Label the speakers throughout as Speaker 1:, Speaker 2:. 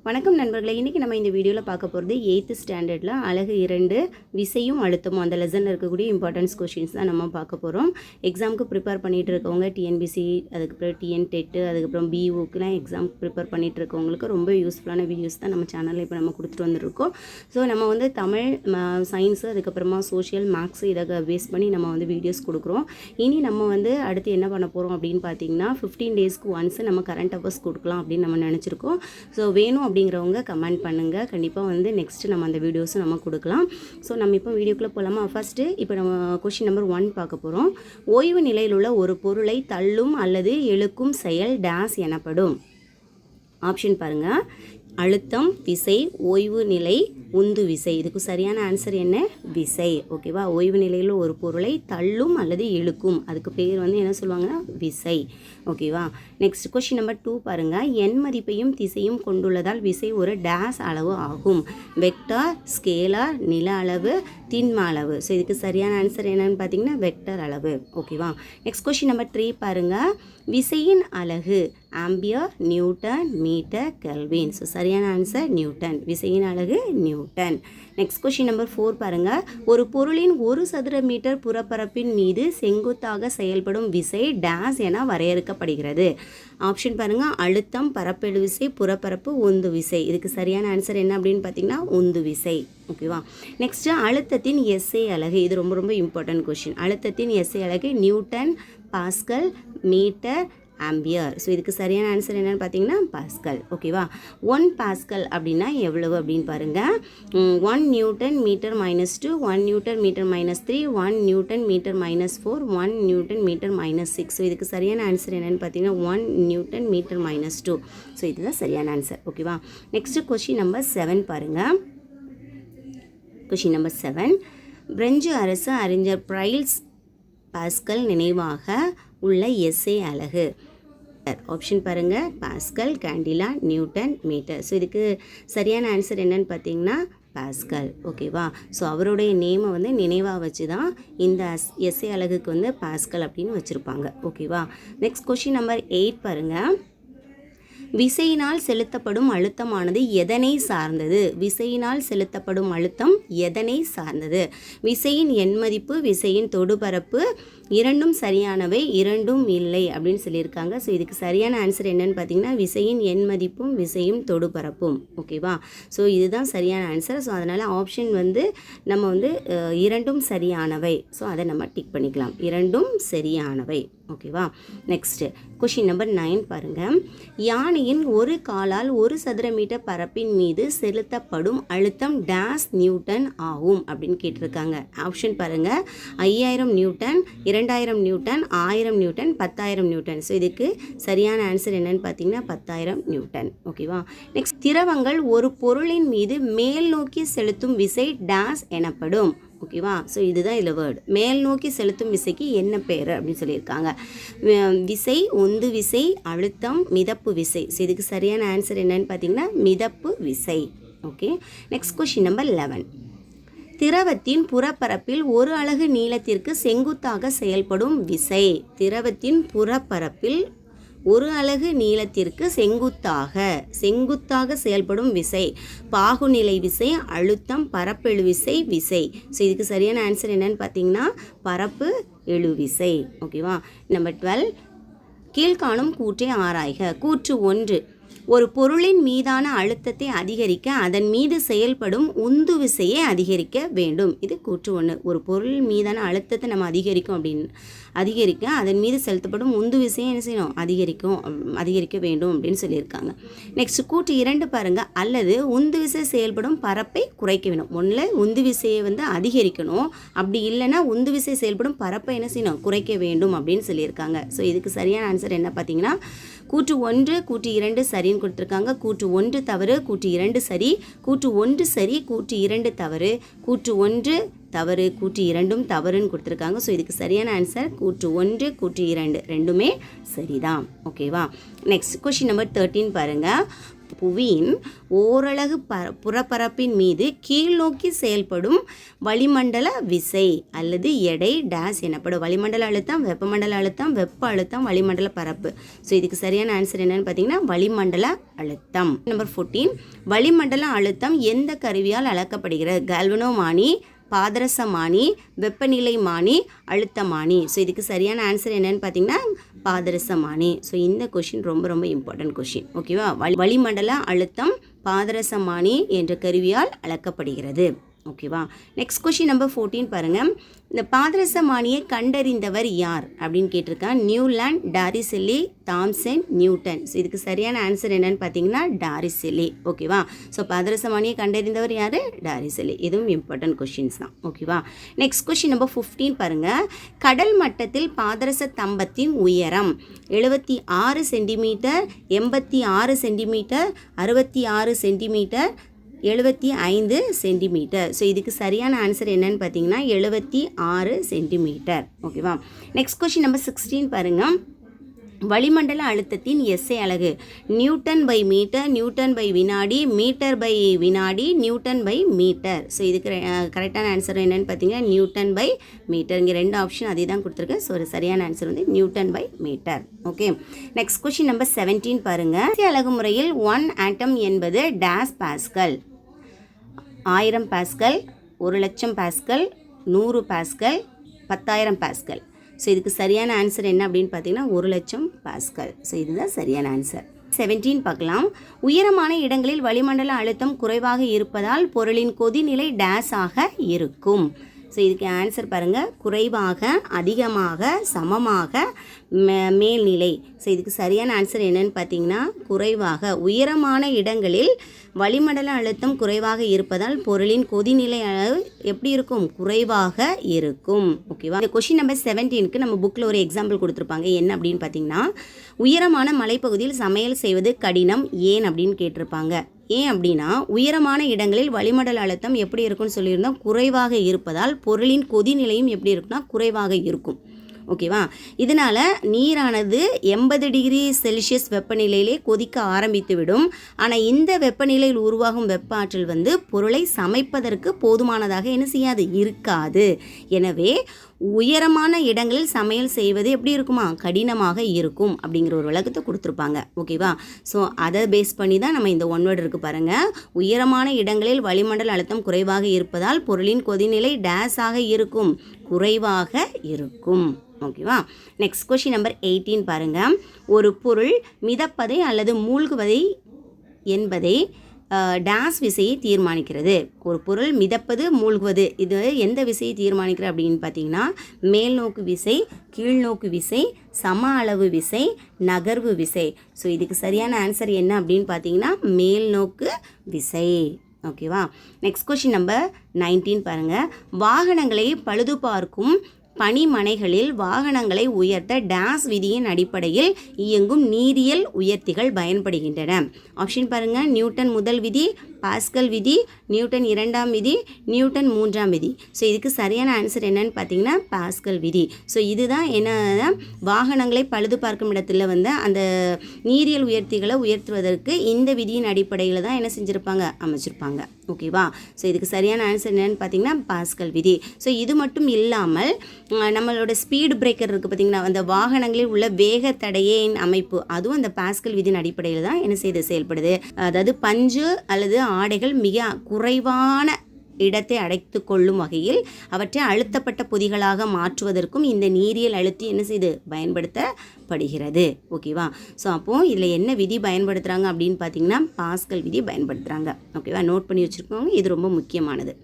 Speaker 1: வணக்கம் நண்பர்களே, இன்றைக்கி நம்ம இந்த வீடியோவில் பார்க்க போகிறது 8th ஸ்டாண்டர்டில் அழகு 2 விசையும் அழுத்தமும் அந்த லெசனில் இருக்கக்கூடிய இம்பார்ட்டன்ஸ் கொஷின்ஸ் தான் நம்ம பார்க்க போகிறோம். எக்ஸாமுக்கு ப்ரிப்பேர் பண்ணிகிட்டு இருக்கவங்க டிஎன்பிசி, அதுக்கப்புறம் டிஎன் டெட்டு, அதுக்கப்புறம் பிஓக்கெலாம் எக்ஸாமுக்கு ப்ரிப்பேர் பண்ணிகிட்டு இருக்கவங்களுக்கு ரொம்ப யூஸ்ஃபுல்லான வீடியோஸ் தான் நம்ம சேனலில் இப்போ நம்ம கொடுத்துட்டு வந்துருக்கோம். ஸோ நம்ம வந்து தமிழ், சயின்ஸு, அதுக்கப்புறமா சோஷியல், மேக்ஸு இதை பேஸ் பண்ணி நம்ம வந்து வீடியோஸ் கொடுக்குறோம். இனி நம்ம வந்து அடுத்து என்ன பண்ண போகிறோம் அப்படின்னு பார்த்தீங்கன்னா 15 டேஸ்க்கு ஒன்ஸ் நம்ம கரண்ட் அஃபேர்ஸ் கொடுக்கலாம் அப்படின்னு நம்ம நினச்சிருக்கோம். ஸோ வேணும் அப்படிங்கிறவங்க கமெண்ட் பண்ணுங்கள். கண்டிப்பாக வந்து நெக்ஸ்ட்டு நம்ம அந்த வீடியோஸும் நம்ம கொடுக்கலாம். ஸோ நம்ம இப்போ வீடியோக்குள்ளே போகலாமா? ஃபஸ்ட்டு இப்போ நம்ம கொஷின் நம்பர் 1 பார்க்க போகிறோம். ஓய்வு நிலையில் உள்ள ஒரு பொருளை தள்ளும் அல்லது இழுக்கும் செயல் டேஸ் எனப்படும். ஆப்ஷன் பாருங்கள்: அழுத்தம், விசை, ஓய்வு நிலை, உந்து விசை. இதுக்கு சரியான ஆன்சர் என்ன? விசை. ஓகேவா? ஓய்வு நிலையில் ஒரு பொருளை தள்ளும் அல்லது இழுக்கும், அதுக்கு பேர் வந்து என்ன சொல்லுவாங்கன்னா விசை. ஓகேவா? நெக்ஸ்ட் கொஷின் நம்பர் 2 பாருங்கள். எண் மதிப்பையும் திசையும் கொண்டுள்ளதால் விசை ஒரு டேஸ் அளவு ஆகும். வெக்டார், ஸ்கேலார், நில அளவு, திண்ம அளவு. ஸோ இதுக்கு சரியான ஆன்சர் என்னன்னு பார்த்தீங்கன்னா வெக்டர் அளவு. ஓகேவா? நெக்ஸ்ட் கொஷின் நம்பர் 3 பாருங்கள். விசையின் அலகு ampere, newton, metre, kelvin. So சரியான ஆன்சர் நியூட்டன். விசையின் அலகு நியூட்டன். நெக்ஸ்ட் கொஷின் நம்பர் 4 பாருங்கள். ஒரு பொருளின் 1 சதுர மீட்டர் புறப்பரப்பின் மீது செங்குத்தாக செயல்படும் விசை டேஸ் என வரையறுக்கப்படுகிறது. ஆப்ஷன் பாருங்கள்: அழுத்தம், பரப்பெழு விசை, புறப்பரப்பு, உந்து விசை. இதுக்கு சரியான ஆன்சர் என்ன அப்படின்னு பார்த்தீங்கன்னா உந்து விசை. ஓகேவா? நெக்ஸ்ட்டு அழுத்தத்தின் எஸ்ஐ அலகு. இது ரொம்ப ரொம்ப இம்பார்ட்டன்ட் கொஷின். அழுத்தத்தின் எஸ்ஐ அலகு newton, pascal, metre, ampere. So இதுக்கு சரியான ஆன்சர் என்னென்னு பார்த்தீங்கன்னா பாஸ்கல். ஓகேவா? 1 பாஸ்கல் அப்படின்னா எவ்வளவு அப்படின்னு பாருங்கள். 1 newton metre -2, 1 newton metre -3, 1 newton metre -4, 1 newton metre -6. So இதுக்கு சரியான ஆன்சர் என்னென்னு பார்த்தீங்கன்னா 1 நியூட்டன் மீட்டர் -2. ஸோ இதுதான் சரியான ஆன்சர். ஓகேவா? நெக்ஸ்ட்டு கொஷின் நம்பர் 7 பாருங்கள். Question number 7. பிரெஞ்சு அரசு அறிஞர் பிரைஸ் பாஸ்கல் நினைவாக உள்ள எஸ்ஐ அலகு. ஆப்ஷன் பாருங்கள்: pascal, candela, newton, metre. So இதுக்கு சரியான ஆன்சர் என்னன்னு பார்த்தீங்கன்னா பாஸ்கல். ஓகேவா? ஸோ அவருடைய நேமை வந்து நினைவாக வச்சு தான் இந்த எஸ்ஐ அலகுக்கு வந்து பாஸ்கல் அப்படின்னு வச்சுருப்பாங்க. ஓகேவா? நெக்ஸ்ட் கொஷின் நம்பர் 8 பாருங்கள். விசையினால் செலுத்தப்படும் அழுத்தமானது எதனை சார்ந்தது? விசையினால் செலுத்தப்படும் அழுத்தம் எதனை சார்ந்தது? விசையின் எண்மதிப்பு, விசையின் தொடுபரப்பு இரண்டும் சரியானவை, இரண்டும் இல்லை அப்படின்னு சொல்லியிருக்காங்க. ஸோ இதுக்கு சரியான ஆன்சர் என்னன்னு பார்த்தீங்கன்னா விசையின் எண்மதிப்பும் விசையும் தொடுபரப்பும். ஓகேவா? ஸோ இதுதான் சரியான ஆன்சர். ஸோ அதனால் ஆப்ஷன் வந்து நம்ம வந்து இரண்டும் சரியானவை. ஸோ அதை நம்ம டிக் பண்ணிக்கலாம். இரண்டும் சரியானவை. ஓகேவா? நெக்ஸ்ட்டு கொஷின் நம்பர் 9 பாருங்கள். யானையின் ஒரு காலால் 1 சதுர மீட்டர் பரப்பின் மீது செலுத்தப்படும் அழுத்தம் டேஸ் நியூட்டன் ஆகும் அப்படின்னு கேட்டிருக்காங்க. ஆப்ஷன் பாருங்கள்: 5000 Newton, 2000 Newton, 1000 Newton, 10000 Newton. So இதுக்கு சரியான ஆன்சர் என்னன்னு பார்த்தீங்கன்னா 10000 நியூட்டன். ஓகேவா? நெக்ஸ்ட், திரவங்கள் ஒரு பொருளின் மீது மேல் நோக்கி செலுத்தும் விசை டேஸ் எனப்படும். ஓகேவா? ஸோ இதுதான் இதில் வேர்டு. மேல் நோக்கி செலுத்தும் விசைக்கு என்ன பேர் அப்படின்னு சொல்லியிருக்காங்க. விசை, உந்து விசை, அழுத்தம், மிதப்பு விசை. ஸோ இதுக்கு சரியான ஆன்சர் என்னன்னு பார்த்தீங்கன்னா மிதப்பு விசை. ஓகே. Next question number 11. திரவத்தின் புறப்பரப்பில் 1 அலகு நீளத்திற்கு செங்குத்தாக செயல்படும் விசை. திரவத்தின் புறப்பரப்பில் 1 அலகு நீளத்திற்கு செங்குத்தாக செயல்படும் விசை. பாகுநிலை விசை, அழுத்தம், பரப்பெழு விசை, விசை. ஸோ இதுக்கு சரியான ஆன்சர் என்னன்னு பார்த்தீங்கன்னா பரப்பு எழு விசை. ஓகேவா? நம்பர் 12. கீழ்காணும் கூற்றை ஆராய்க. கூற்று 1. ஒரு பொருளின் மீதான அழுத்தத்தை அதிகரிக்க அதன் மீது செயல்படும் உந்து விசையை அதிகரிக்க வேண்டும். இது கூற்று 1. ஒரு பொருள் மீதான அழுத்தத்தை நம்ம அதிகரிக்க அதன் மீது செலுத்தப்படும் உந்து விசையை என்ன செய்யணும்? அதிகரிக்க வேண்டும் அப்படின்னு சொல்லியிருக்காங்க. நெக்ஸ்ட் கூற்று 2 பாருங்கள். அல்லது உந்து விசை செயல்படும் பரப்பை குறைக்க வேண்டும். ஒன்றில் உந்து விசையை வந்து அதிகரிக்கணும், அப்படி இல்லைன்னா உந்து விசை செயல்படும் பரப்பை என்ன செய்யணும்? குறைக்க வேண்டும் அப்படின்னு சொல்லியிருக்காங்க. ஸோ இதுக்கு சரியான ஆன்சர் என்ன பார்த்தீங்கன்னா கூற்று 1, கூற்று 2 சரின்னு கொடுத்துருக்காங்க. கூற்று 1 தவறு, கூற்று 2 சரி, கூற்று 1 சரி, கூற்று 2 தவறு, கூற்று 1 தவறு, கூற்று 2ம் தவறுன்னு கொடுத்துருக்காங்க. ஸோ இதுக்கு சரியான ஆன்சர் கூற்று 1, கூற்று 2 ரெண்டுமே சரிதான். ஓகேவா? நெக்ஸ்ட் கொஷின் நம்பர் 13 பாருங்கள். புவியின் ஓரலகு புறப்பரப்பின் மீது கீழ்நோக்கி செயல்படும் வளிமண்டல விசை அல்லது எடை டேஸ் எனப்படும். வளிமண்டல அழுத்தம், வெப்பமண்டல அழுத்தம், வெப்ப அழுத்தம், வளிமண்டல பரப்பு. ஸோ இதுக்கு சரியான ஆன்சர் என்னன்னு பார்த்தீங்கன்னா வளிமண்டல அழுத்தம். நம்பர் 14, வளிமண்டல அழுத்தம் எந்த கருவியால் அளக்கப்படுகிறது? கால்வனோமானி, பாதரசமானி, வெப்பநிலைமானி, அழுத்தமானி. ஸோ இதுக்கு சரியான ஆன்சர் என்னன்னு பார்த்தீங்கன்னா பாதரசமானி. ஸோ இந்த கொஷின் ரொம்ப ரொம்ப இம்பார்ட்டன்ட் கொஷின். ஓகேவா? வளிமண்டல அழுத்தம் பாதரசமானி என்ற கருவியால் அளக்கப்படுகிறது. ஓகேவா? நெக்ஸ்ட் கொஷின் நம்பர் 14 பாருங்கள். இந்த பாதரசமானியை கண்டறிந்தவர் யார் அப்படின்னு கேட்டிருக்கான். Newland, Torricelli, Thomson, Newton. So இதுக்கு சரியான ஆன்சர் என்னன்னு பார்த்தீங்கன்னா டாரிசெல்லி. ஓகேவா? ஸோ பாதரசமானியை கண்டறிந்தவர் யார்? டாரிசெல்லி. இதுவும் இம்பார்ட்டன்ட் கொஷின்ஸ் தான். ஓகேவா? நெக்ஸ்ட் கொஷின் நம்பர் 15 பாருங்கள். கடல் மட்டத்தில் பாதரச தம்பத்தின் உயரம் 76 centimetre, 86 centimetre, 66 centimetre, 75 centimetre. So இதுக்கு சரியான ஆன்சர் என்னன்னு பார்த்தீங்கன்னா 76 சென்டிமீட்டர். ஓகேவா? நெக்ஸ்ட் கொஷின் நம்பர் 16 பாருங்கள். வளிமண்டல அழுத்தத்தின் எஸ்ஐ அலகு newton by metre, newton by வினாடி, மீட்டர் பை வினாடி, நியூட்டன் பை மீட்டர். ஸோ இதுக்கு கரெக்டான ஆன்சர் என்னன்னு பார்த்தீங்கன்னா நியூட்டன் பை மீட்டர். இங்கே 2 ஆப்ஷன் அதே தான் கொடுத்துருக்கேன். ஸோ ஒரு சரியான ஆன்சர் வந்து newton by metre. Okay. Next question number 17 பாருங்கள். எஸ்ஐ அலகு முறையில் 1 ஆட்டம் என்பது டேஸ் pascal. 1000 pascal, 1,00,000 pascal, 100 pascal, 10,000 pascal. So இதுக்கு சரியான ஆன்சர் என்ன அப்படின்னு பார்த்தீங்கன்னா 1,00,000 பாஸ்கல். ஸோ இதுதான் சரியான ஆன்சர். 17 பார்க்கலாம். உயரமான இடங்களில் வளிமண்டல அழுத்தம் குறைவாக இருப்பதால் பொருளின் கொதிநிலை டேஸ் ஆக இருக்கும். ஸோ இதுக்கு ஆன்சர் பாருங்கள். குறைவாக, அதிகமாக, சமமாக, மேல்நிலை. ஸோ இதுக்கு சரியான ஆன்சர் என்னன்னு பார்த்தீங்கன்னா குறைவாக. உயரமான இடங்களில் வளிமண்டல அழுத்தம் குறைவாக இருப்பதால் பொருளின் கொதிநிலை அளவு எப்படி இருக்கும்? குறைவாக இருக்கும். ஓகேவா? இந்த கொஷின் நம்பர் 17க்கு நம்ம புக்கில் ஒரு எக்ஸாம்பிள் கொடுத்துருப்பாங்க. என்ன அப்படின்னு பார்த்தீங்கன்னா உயரமான மலைப்பகுதியில் சமையல் செய்வது கடினம் ஏன் அப்படின்னு கேட்டிருப்பாங்க. ஏன் அப்படின்னா உயரமான இடங்களில் வளிமண்டல அழுத்தம் எப்படி இருக்குன்னு சொல்லியிருந்தோம் குறைவாக இருப்பதால் பொருளின் கொதிநிலையும் எப்படி இருக்குன்னா குறைவாக இருக்கும். ஓகேவா? இதனால் நீரானது 80 டிகிரி செல்சியஸ் வெப்பநிலையிலே கொதிக்க ஆரம்பித்து விடும். ஆனால் இந்த வெப்பநிலையில் உருவாகும் வெப்ப ஆற்றல் வந்து பொருளை சமைப்பதற்கு போதுமானதாக என்ன செய்யாது? இருக்காது. எனவே உயரமான இடங்களில் சமையல் செய்வது எப்படி இருக்குமா? கடினமாக இருக்கும் அப்படிங்கிற ஒரு விளக்கத்தை கொடுத்துருப்பாங்க. ஓகேவா? ஸோ அதை பேஸ் பண்ணி தான் நம்ம இந்த ஒன் வேர்டு இருக்குது பாருங்கள். உயரமான இடங்களில் வளிமண்டல அழுத்தம் குறைவாக இருப்பதால் பொருளின் கொதிநிலை டேஸாக இருக்கும், குறைவாக இருக்கும். ஓகேவா? நெக்ஸ்ட் கொஷின் நம்பர் 18 பாருங்கள். ஒரு பொருள் மிதப்பதை அல்லது மூழ்குவதை என்பதை டேஸ் விசையை தீர்மானிக்கிறது. ஒரு பொருள் மிதப்பது, மூழ்குவது, இது எந்த விசையை தீர்மானிக்கிறது அப்படின்னு பார்த்தீங்கன்னா மேல்நோக்கு விசை, கீழ்நோக்கு விசை, சம அளவு விசை, நகர்வு விசை. ஸோ இதுக்கு சரியான ஆன்சர் என்ன அப்படின்னு பார்த்தீங்கன்னா மேல்நோக்கு விசை. ஓகேவா? நெக்ஸ்ட் கொஷின் நம்பர் 19 பாருங்கள். வாகனங்களை பழுது பார்க்கும் பணிமனைகளில் வாகனங்களை உயர்த்த டேஸ் விதியின் அடிப்படையில் இயங்கும் நீரியல் உயர்த்திகள் பயன்படுகின்றன. ஆப்ஷன் பாருங்கள். நியூட்டன் முதல் விதி, பாஸ்கல் விதி, நியூட்டன் 2ஆம் விதி, நியூட்டன் 3ஆம் விதி. ஸோ இதுக்கு சரியான ஆன்சர் என்னன்னு பார்த்தீங்கன்னா பாஸ்கல் விதி. ஸோ இதுதான் என்ன வாகனங்களை பழுது பார்க்கும் இடத்துல வந்து அந்த நீரியல் உயர்த்திகளை உயர்த்துவதற்கு இந்த விதியின் அடிப்படையில் தான் என்ன செஞ்சுருப்பாங்க? அமைச்சிருப்பாங்க. ஓகேவா? ஸோ இதுக்கு சரியான ஆன்சர் என்னன்னு பார்த்தீங்கன்னா பாஸ்கல் விதி. ஸோ இது மட்டும் இல்லாமல் நம்மளோட ஸ்பீடு பிரேக்கர் இருக்குது பார்த்திங்கன்னா, அந்த வாகனங்களில் உள்ள வேக தடையின் அமைப்பு அதுவும் அந்த பாஸ்கல் விதியின் அடிப்படையில் தான் என்ன செய்து செயல்படுது. அதாவது பஞ்சு அல்லது ஆடைகள் மிக குறைவான இடத்தை அடைத்து கொள்ளும் வகையில் அவற்றை அழுத்தப்பட்ட பொதிகளாக மாற்றுவதற்கும் இந்த நீரியல் அழுத்தி என்ன செய்து பயன்படுத்தப்படுகிறது. ஓகேவா? ஸோ அப்போது இதில் என்ன விதி பயன்படுத்துகிறாங்க அப்படின்னு பார்த்தீங்கன்னா பாஸ்கல் விதி பயன்படுத்துகிறாங்க. ஓகேவா? நோட் பண்ணி வச்சுருக்கோங்க. இது ரொம்ப முக்கியமானது.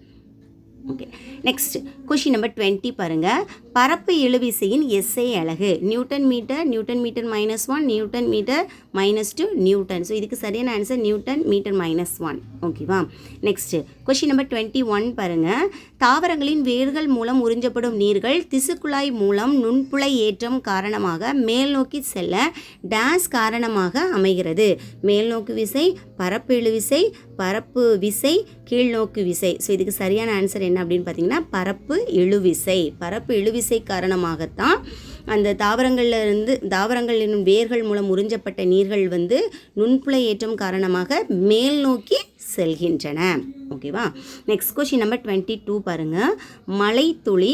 Speaker 1: ஓகே. நெக்ஸ்ட் கொஷின் நம்பர் 20 பாருங்கள். பரப்பு இழுவிசையின் எஸ்ஐ அலகு newton metre, newton metre -1, newton metre -2, newton. So இதுக்கு சரியான ஆன்சர் நியூட்டன் மீட்டர் -1. ஓகேவா? நெக்ஸ்ட் கொஷின் நம்பர் 21 பாருங்கள். தாவரங்களின் வேர்கள் மூலம் உறிஞ்சப்படும் நீர்கள் திசுக்குழாய் மூலம் நுண்புழை ஏற்றம் காரணமாக மேல் நோக்கி செல்ல டேஸ் காரணமாக அமைகிறது. மேல்நோக்கு விசை, பரப்பு இழுவிசை, பரப்பு விசை, கீழ்நோக்கு விசை. ஸோ இதுக்கு சரியான ஆன்சர் என்ன அப்படின்னு பார்த்தீங்கன்னா பரப்பு இழுவிசை. பரப்பு இழுவிசை காரணமாகத்தான் அந்த தாவரங்களின் வேர்கள் மூலம் உறிஞ்சப்பட்ட நீர்கள் வந்து நுண்புல ஏற்றம் காரணமாக மேல் நோக்கி செல்கின்றன. ஓகேவா. நெக்ஸ்ட் கொஷின் நம்பர் 22 பாருங்கள். மழைத்துளி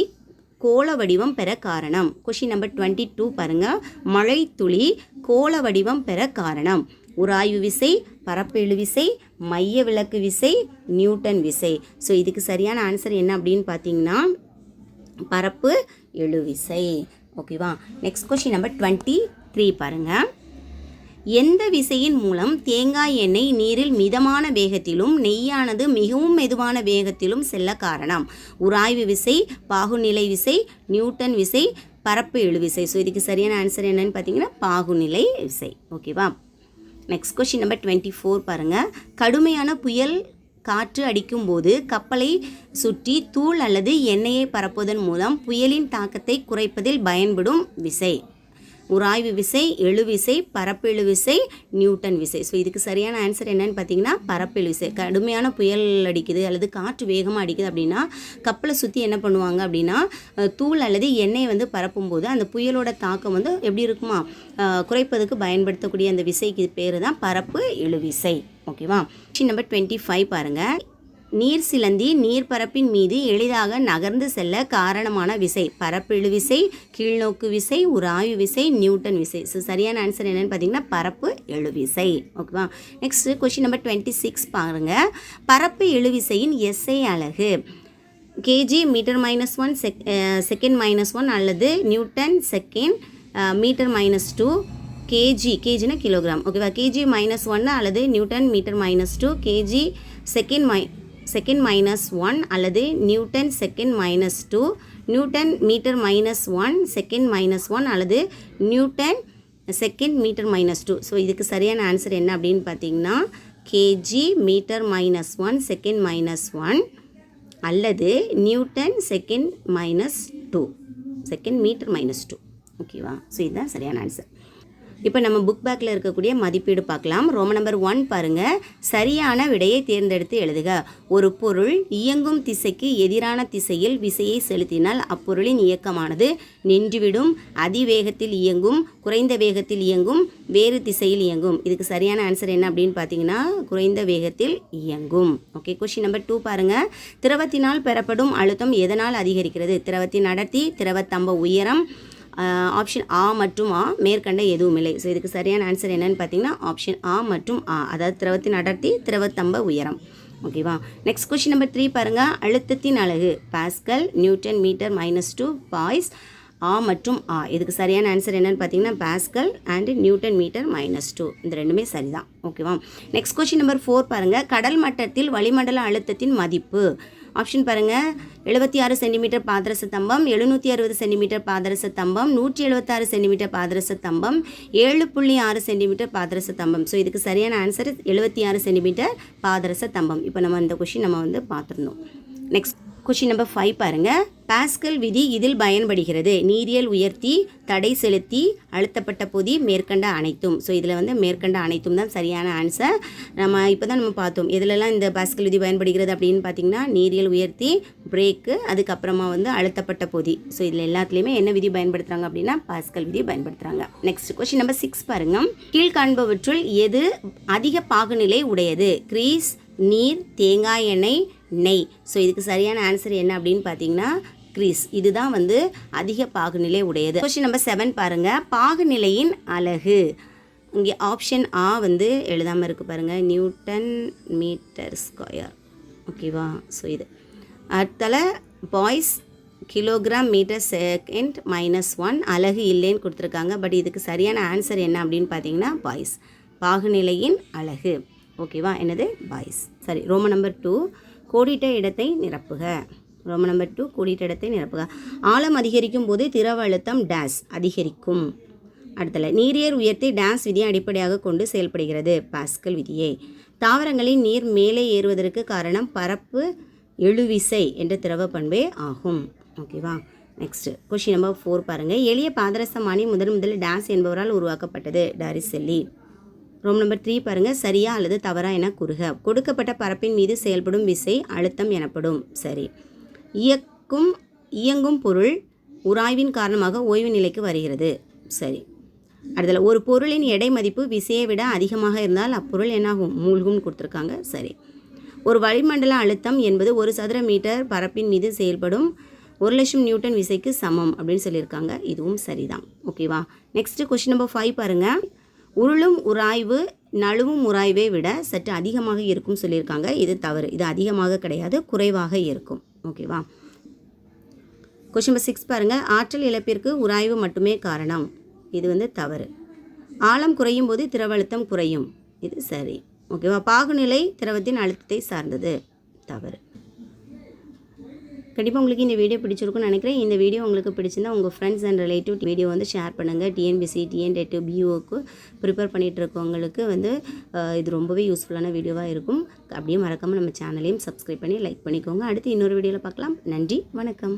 Speaker 1: கோள வடிவம் பெற காரணம். கொஷின் நம்பர் 22 பாருங்கள். மழைத்துளி கோள வடிவம் பெற காரணம். உராய்வு விசை, பரப்பு இழுவிசை, மைய விலக்கு விசை, நியூட்டன் விசை. ஸோ இதுக்கு சரியான ஆன்சர் என்ன அப்படின்னு பார்த்தீங்கன்னா பரப்பு இழுவிசை. ஓகேவா. நெக்ஸ்ட் கொஷின் நம்பர் 23 பாருங்கள். எந்த விசையின் மூலம் தேங்காய் எண்ணெய் நீரில் மிதமான வேகத்திலும் நெய்யானது மிகவும் மெதுவான வேகத்திலும் செல்ல காரணம்? உராய்வு விசை, பாகுநிலை விசை, நியூட்டன் விசை, பரப்பு இழுவிசை. ஸோ இதுக்கு சரியான ஆன்சர் என்னன்னு பார்த்தீங்கன்னா பாகுநிலை விசை. ஓகேவா. நெக்ஸ்ட் கொஷின் நம்பர் 24 பாருங்கள். கடுமையான புயல் காற்று அடிக்கும் போது கப்பலை சுற்றி தூள் அல்லது எண்ணெயை பரப்புவதன் மூலம் புயலின் தாக்கத்தை குறைப்பதில் பயன்படும் விசை. உராய்வு விசை, எழுவிசை, பரப்பு இழுவிசை, நியூட்டன் விசை. ஸோ இதுக்கு சரியான ஆன்சர் என்னன்னு பார்த்தீங்கன்னா பரப்பு இழுவிசை. கடுமையான புயல் அடிக்குது அல்லது காற்று வேகமாக அடிக்குது அப்படின்னா கப்பலை சுற்றி என்ன பண்ணுவாங்க அப்படின்னா தூள் அல்லது எண்ணெயை வந்து பரப்பும்போது அந்த புயலோட தாக்கம் வந்து எப்படி இருக்குமா குறைப்பதற்கு பயன்படுத்தக்கூடிய அந்த விசைக்கு பேர் தான் பரப்பு இழுவிசை. ஓகேவா. கொஸ்டின் நம்பர் 25 பாருங்கள். நீர் சிலந்தி நீர்ப்பரப்பின் மீது எளிதாக நகர்ந்து செல்ல காரணமான விசை. பரப்பு இழுவிசை, கீழ்நோக்கு விசை, உராய்வு விசை, நியூட்டன் விசை. ஸோ சரியான ஆன்சர் என்னன்னு பார்த்தீங்கன்னா பரப்பு இழுவிசை. ஓகேவா. நெக்ஸ்ட் கொஸ்டின் நம்பர் 26 பாருங்கள். பரப்பு இழுவிசையின் எஸ்ஐ அலகு கேஜி மீட்டர் -1 செகண்ட் -1 அல்லது நியூட்டன் செகண்ட் மீட்டர் -2 கேஜினா கிலோகிராம். ஓகேவா. கேஜி -1 அல்லது நியூட்டன் மீட்டர் -2 கேஜி செகண்ட் -1 அல்லது newton second -2 newton metre -1 second -1 அல்லது நியூட்டன் செகண்ட் மீட்டர் -2. ஸோ இதுக்கு சரியான ஆன்சர் என்ன அப்படின்னு பார்த்தீங்கன்னா கேஜி மீட்டர் -1 செகண்ட் -1 அல்லது நியூட்டன் செகண்ட் -2 செகண்ட் மீட்டர் -2. ஓகேவா. ஸோ இதுதான் சரியான ஆன்சர். இப்போ நம்ம புக் பேக்கில் இருக்கக்கூடிய மதிப்பீடு பார்க்கலாம். ரோமன் நம்பர் 1 பாருங்கள். சரியான விடையை தேர்ந்தெடுத்து எழுதுக. ஒரு பொருள் இயங்கும் திசைக்கு எதிரான திசையில் விசையை செலுத்தினால் அப்பொருளின் இயக்கமானது நின்றுவிடும். அதிவேகத்தில் இயங்கும், குறைந்த வேகத்தில் இயங்கும், வேறு திசையில் இயங்கும். இதுக்கு சரியான ஆன்சர் என்ன அப்படின்னு பார்த்தீங்கன்னா குறைந்த வேகத்தில் இயங்கும். ஓகே. கொஸ்டின் நம்பர் 2 பாருங்கள். திரவத்தினால் பெறப்படும் அழுத்தம் எதனால் அதிகரிக்கிறது? திரவத்தின் அடர்த்தி, திரவத்தம்ப உயரம். ஆப்ஷன் ஆ மற்றும் ஆ, மேற்கண்ட எதுவும் இல்லை. ஸோ இதுக்கு சரியான ஆன்சர் என்னன்னு பார்த்தீங்கன்னா ஆப்ஷன் ஆ மற்றும் ஆ, அதாவது திரவத்தின் அடர்த்தி, திரவத்தம்ப உயரம். ஓகேவா. நெக்ஸ்ட் கொஸ்டின் நம்பர் 3 பாருங்கள். அழுத்தத்தின் அலகு பாஸ்கல், நியூட்டன் மீட்டர் -2 பாய்ஸ். ஆ மற்றும் ஆ, இதுக்கு சரியான ஆன்சர் என்னன்னு பார்த்தீங்கன்னா பாஸ்கல் அண்ட் நியூட்டன் மீட்டர் -2. இந்த ரெண்டுமே சரிதான். ஓகேவா. நெக்ஸ்ட் கொஸ்டின் நம்பர் 4 பாருங்கள். கடல் மட்டத்தில் வளிமண்டல அழுத்தத்தின் மதிப்பு. ஆப்ஷன் பாருங்கள். 76 சென்டிமீட்டர் பாதரச தம்பம், 760 சென்டிமீட்டர் பாதரச தம்பம், 176 சென்டிமீட்டர் பாதரச தம்பம், 7.6 சென்டிமீட்டர் பாதரச தம்பம். ஸோ இதுக்கு சரியான ஆன்சர் 76 சென்டிமீட்டர் பாதரச தம்பம். இப்போ நம்ம இந்த கொஷின் நம்ம வந்து பார்த்துருந்தோம். நெக்ஸ்ட் கொஷின் நம்பர் 5 பாருங்கள். பாஸ்கல் விதி இதில் பயன்படுகிறது. நீரியல் உயர்த்தி, தடை செலுத்தி, அழுத்தப்பட்ட பொதி, மேற்கண்ட அனைத்தும். ஸோ இதில் வந்து மேற்கண்ட அனைத்தும் தான் சரியான ஆன்சர். இப்போ தான் நம்ம பார்த்தோம் எதுலலாம் இந்த பாஸ்கல் விதி பயன்படுகிறது அப்படின்னு பார்த்தீங்கன்னா நீரியல் உயர்த்தி, பிரேக்கு, அதுக்கப்புறமா வந்து அழுத்தப்பட்ட பொதி. ஸோ இதில் எல்லாத்துலேயுமே என்ன விதி பயன்படுத்துகிறாங்க அப்படின்னா பாஸ்கல் விதி பயன்படுத்துகிறாங்க. நெக்ஸ்ட் கொஷின் நம்பர் 6 பாருங்கள். கீழ்காண்பவற்றுள் எது அதிக பாகுநிலை உடையது? கிரீஸ், நீர், தேங்காய் எண்ணெய், நெய். ஸோ இதுக்கு சரியான ஆன்சர் என்ன அப்படின்னு பார்த்தீங்கன்னா கிரீஸ். இதுதான் வந்து அதிக பாகுநிலை உடையது. கொஸ்டின் நம்பர் 7 பாருங்கள். பாகுநிலையின் அலகு. இங்கே ஆப்ஷன் ஆ வந்து எழுதாமல் இருக்குது பாருங்கள். Newton metre square. ஓகேவா. ஸோ இது அடுத்தால பாய்ஸ் கிலோகிராம் மீட்டர் செகண்ட் -1 அலகு இல்லைன்னு கொடுத்துருக்காங்க. பட் இதுக்கு சரியான ஆன்சர் என்ன அப்படின்னு பார்த்தீங்கன்னா பாய்ஸ். பாகுநிலையின் அலகு. ஓகேவா. என்னது பாய்ஸ். சரி. ரோமன் நம்பர் 2 கோடிட்ட இடத்தை நிரப்புக. ரோமன் நம்பர் 2 கோடிட்ட இடத்தை நிரப்புக. ஆழம் அதிகரிக்கும் போது திரவ அழுத்தம் டேஸ் அதிகரிக்கும். அடுத்தல நீரியல் உயர்த்தி டேஸ் விதியை அடிப்படையாக கொண்டு செயல்படுகிறது. பாஸ்கல் விதியை. தாவரங்களின் நீர் மேலே ஏறுவதற்கு காரணம் பரப்பு இழுவிசை என்ற திரவ பண்பே ஆகும். ஓகேவா. நெக்ஸ்ட் கொஸ்டின் நம்பர் 4 பாருங்கள். எளிய பாதரசமானி முதலில் டேஸ் என்பவரால் உருவாக்கப்பட்டது. டாரிசெல்லி. ரோம் நம்பர் 3 பாருங்கள். சரியா அல்லது தவறா என கூறுக. கொடுக்கப்பட்ட பரப்பின் மீது செயல்படும் விசை அழுத்தம் எனப்படும். சரி. இயங்கும் பொருள் உராய்வின் காரணமாக ஓய்வு நிலைக்கு வருகிறது. சரி. அடுத்தல ஒரு பொருளின் எடை மதிப்பு விசையை விட அதிகமாக இருந்தால் அப்பொருள் என்னாகும்? மூழ்கும்னு கொடுத்துருக்காங்க. சரி. ஒரு வளிமண்டல அழுத்தம் என்பது 1 சதுர மீட்டர் பரப்பின் மீது செயல்படும் 1,00,000 நியூட்டன் விசைக்கு சமம் அப்படின்னு சொல்லியிருக்காங்க. இதுவும் சரிதான். ஓகேவா? நெக்ஸ்ட்டு கொஷின் நம்பர் 5 பாருங்கள். உருளும் உராய்வு நழுவும் உராய்வை விட சற்று அதிகமாக இருக்கும் சொல்லியிருக்காங்க. இது தவறு. இது அதிகமாக கிடையாது, குறைவாக இருக்கும். ஓகேவா? கொஷின் நம்பர் 6 பாருங்கள். ஆற்றல் இழப்பிற்கு உராய்வு மட்டுமே காரணம். இது தவறு. ஆழம் குறையும் போது திரவ அழுத்தம் குறையும். இது சரி. ஓகேவா? பாகுநிலை திரவத்தின் அழுத்தத்தை சார்ந்தது. தவறு. கண்டிப்பாக உங்களுக்கு இந்த வீடியோ பிடிச்சிருக்குன்னு நினைக்கிறேன். இந்த வீடியோ உங்களுக்கு பிடிச்சிருந்தா உங்கள் friends and relative video share பண்ணுங்கள். டிஎன்பிசி, டிஎன்டெட், பிஓக்கு ப்ரிப்பேர் பண்ணிகிட்டு இருக்கவங்களுக்கு இது ரொம்பவே யூஸ்ஃபுல்லான வீடியோவாக இருக்கும். அப்படியே மறக்காமல் நம்ம சேனலையும் சப்ஸ்கிரைப் பண்ணி லைக் பண்ணிக்கோங்க. அடுத்து இன்னொரு வீடியோவில் பார்க்கலாம். நன்றி, வணக்கம்.